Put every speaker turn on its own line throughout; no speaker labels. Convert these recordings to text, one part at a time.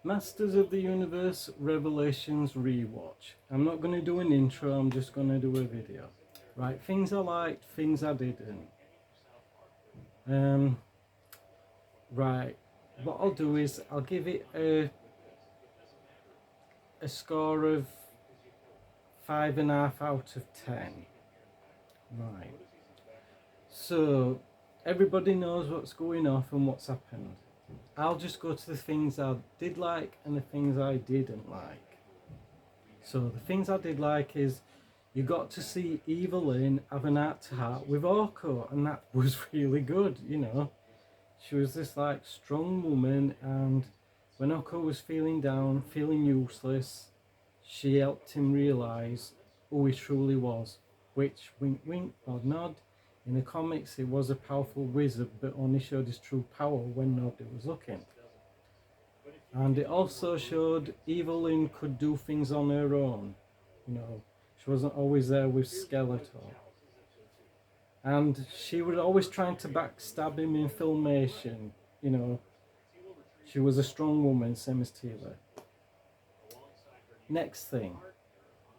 Masters of the Universe Revelations rewatch. I'm not going to do an intro, I'm just going to do a video. Right, things I liked, things I didn't. Right, what I'll do is I'll give it a score of 5.5 out of 10. Right, so everybody knows what's going off and what's happened. I'll just go to the things I did like and the things I didn't like. So the things I did like is you got to see Evelyn have an heart-to-heart with Orko, and that was really good, you know. She was this like strong woman, and when Orko was feeling down, feeling useless, she helped him realise who he truly was, which, wink wink, nod nod, in the comics he was a powerful wizard but only showed his true power when nobody was looking. And it also showed Evelyn could do things on her own, you know. She wasn't always there with Skeletor. And she was always trying to backstab him in filmation, you know. She was a strong woman, same as Teela. Next thing,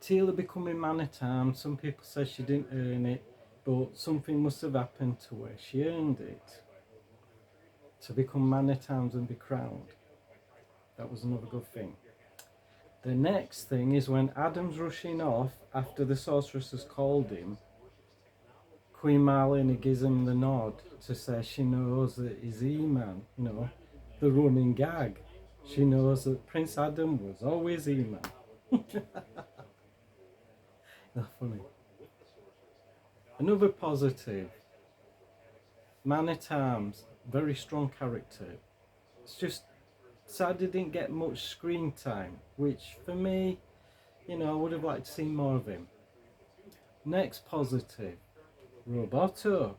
Teela becoming Man at Arms. Some people say she didn't earn it, but something must have happened to her. She earned it to become Man at Arms and be crowned. That was another good thing. The next thing is when Adam's rushing off after the sorceress has called him, Queen Marlene gives him the nod to say she knows that he's E-Man, you know, the running gag. She knows that Prince Adam was always E-Man. That's funny. Another positive, Man at Arms, very strong character. It's just sad he didn't get much screen time, which for me, you know, I would have liked to see more of him. Next positive, Roboto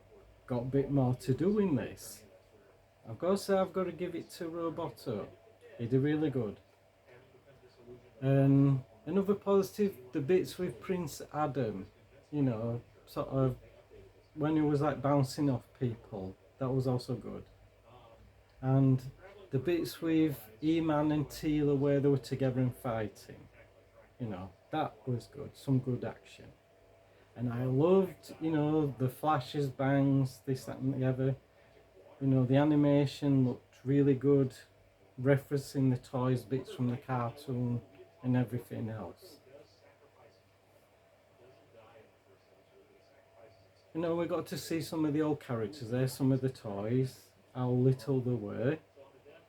got a bit more to do in this. I've got to say, I've got to give it to Roboto. He did really good. Another positive, the bits with Prince Adam, you know, sort of when he was like bouncing off people, that was also good. And the bits with E-Man and Teela where they were together and fighting, you know, that was good, some good action. And I loved, you know, the flashes, bangs, this, that and the other. You know, the animation looked really good, referencing the toys, bits from the cartoon and everything else. You know, we got to see some of the old characters there, some of the toys, how little there were.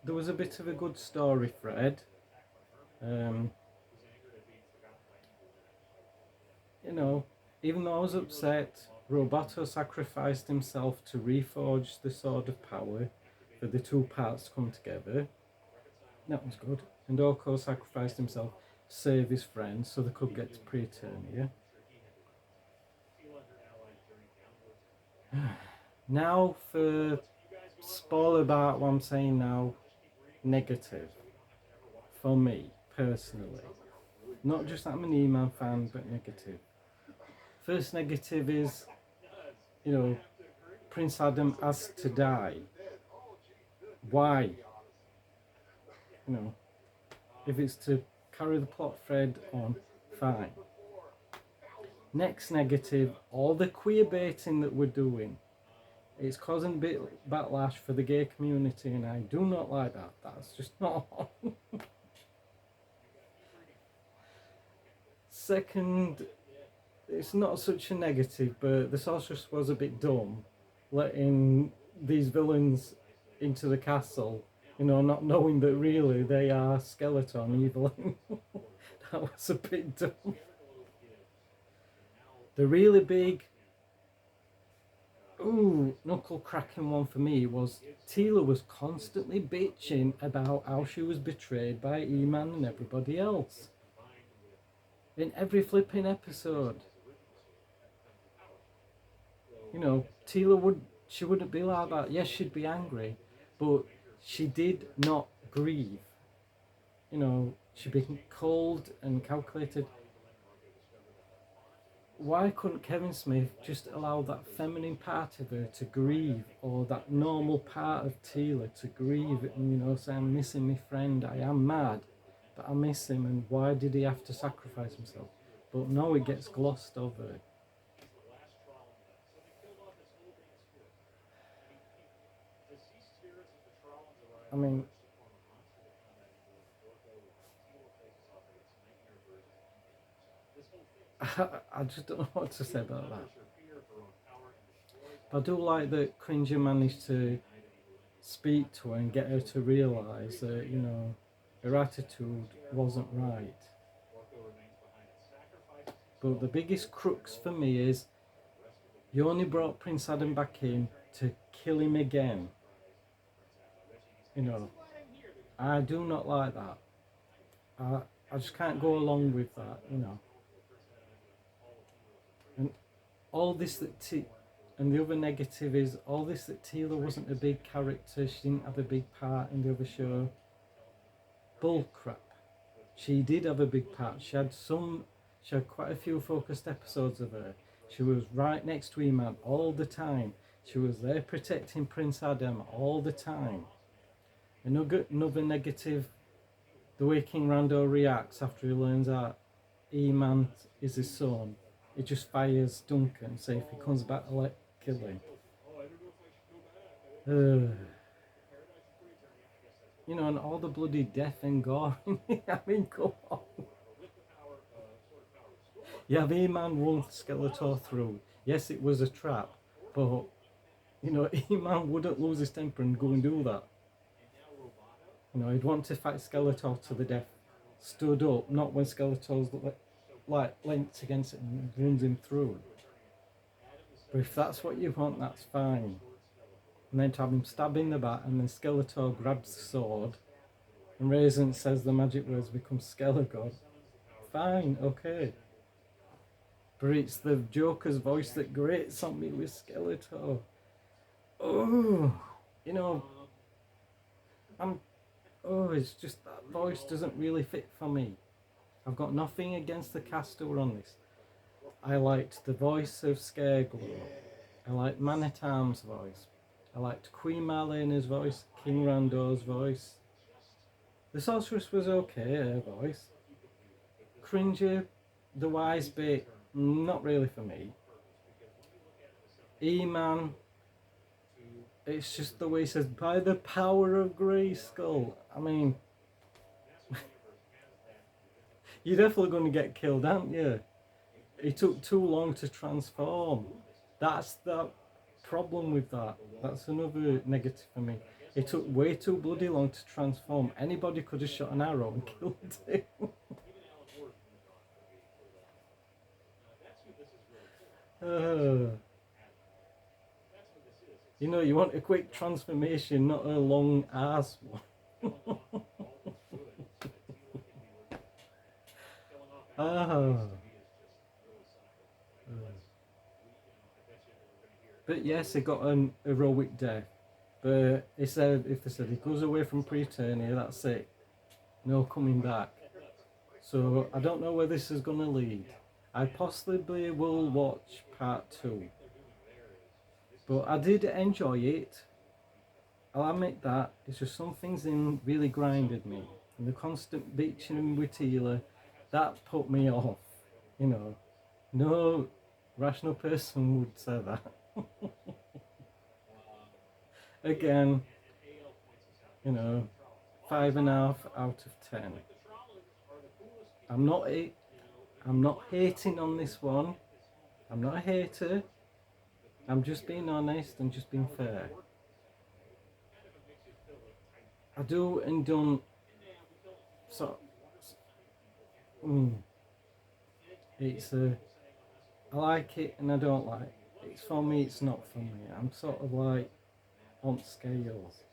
There was a bit of a good story thread. You know, even though I was upset, Roboto sacrificed himself to reforge the Sword of Power for the two parts to come together. That was good. And Orko sacrificed himself to save his friends so they could get to Pre-Eternia. Now for spoiler about what I'm saying now, negative. For me, personally. Not just that I'm an E-Man fan, but negative. First negative is, you know, Prince Adam has to die. Why? You know, if it's to carry the plot thread on, fine. Next negative, all the queer baiting that we're doing. It's causing a bit backlash for the gay community, and I do not like that. That's just not on. Second, it's not such a negative, but the sorceress was a bit dumb, letting these villains into the castle, you know, not knowing that really they are Skeletor and Evelyn. That was a bit dumb. The really big, knuckle cracking one for me was Teela was constantly bitching about how she was betrayed by E-Man and everybody else. In every flipping episode. You know, Teela she wouldn't be like that. Yes, she'd be angry, but she did not grieve. You know, she'd be cold and calculated. why couldn't Kevin Smith just allow that feminine part of her to grieve, or that normal part of Teela to grieve, and say, I'm missing my friend, I am mad, but I miss him, and why did he have to sacrifice himself? But no, it gets glossed over. I mean, I just don't know what to say about that. But I do like that Cringer managed to speak to her and get her to realise that, her attitude wasn't right. But the biggest crux for me is you only brought Prince Adam back in to kill him again. I do not like that. I just can't go along with that, And all this and the other negative is all this that Teela wasn't a big character, she didn't have a big part in the other show. Bull crap. She did have a big part. She had quite a few focused episodes of her. She was right next to Eman all the time. She was there protecting Prince Adam all the time. Another negative, the way King Rando reacts after he learns that Eman is his son. He just fires Duncan, say if he comes back to kill him. And all the bloody death and gore. I mean, come on. Yeah, the E-Man run Skeletor through. Yes, it was a trap, but, E-Man wouldn't lose his temper and go and do that. He'd want to fight Skeletor to the death. Stood up, not when Skeletor's linked against it and runs him through. But if that's what you want, that's fine. And then to have him stab in the back, and then Skeletor grabs the sword, and Raisin says the magic words, becomes Skelegod. Fine, okay. But it's the Joker's voice that grates on me with Skeletor. Oh, it's just that voice doesn't really fit for me. I've got nothing against the cast who were on this. I liked the voice of Scareglow. I liked Man-at-Arm's voice. I liked Queen Marlena's voice, King Rando's voice. The Sorceress was okay, her voice. Cringer, the wise bit, not really for me. E-Man, it's just the way he says, by the power of Grayskull. I mean, you're definitely going to get killed, aren't you? It took too long to transform. That's the problem with that. That's another negative for me. It took way too bloody long to transform. Anybody could have shot an arrow and killed him. You want a quick transformation, not a long ass one. But yes, he got an heroic death. But if they said he goes away from Preternia, that's it. No coming back. So I don't know where this is going to lead. I possibly will watch part 2. But I did enjoy it. I'll admit that. It's just some things in really grinded me. And the constant bitching with Teela, that put me off. No rational person would say that. Again, 5.5 out of 10. I'm not hating on this one. I'm not a hater. I'm just being honest and just being fair. I do and don't. It's I like it and I don't like it. It's for me, it's not for me. I'm sort of like on scales.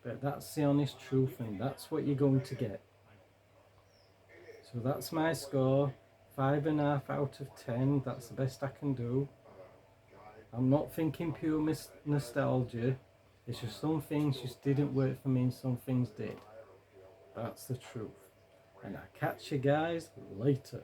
But that's the honest truth, and that's what you're going to get. So that's my score. 5.5 out of 10. That's the best I can do. I'm not thinking pure nostalgia. It's just some things just didn't work for me and some things did. That's the truth. And I'll catch you guys later.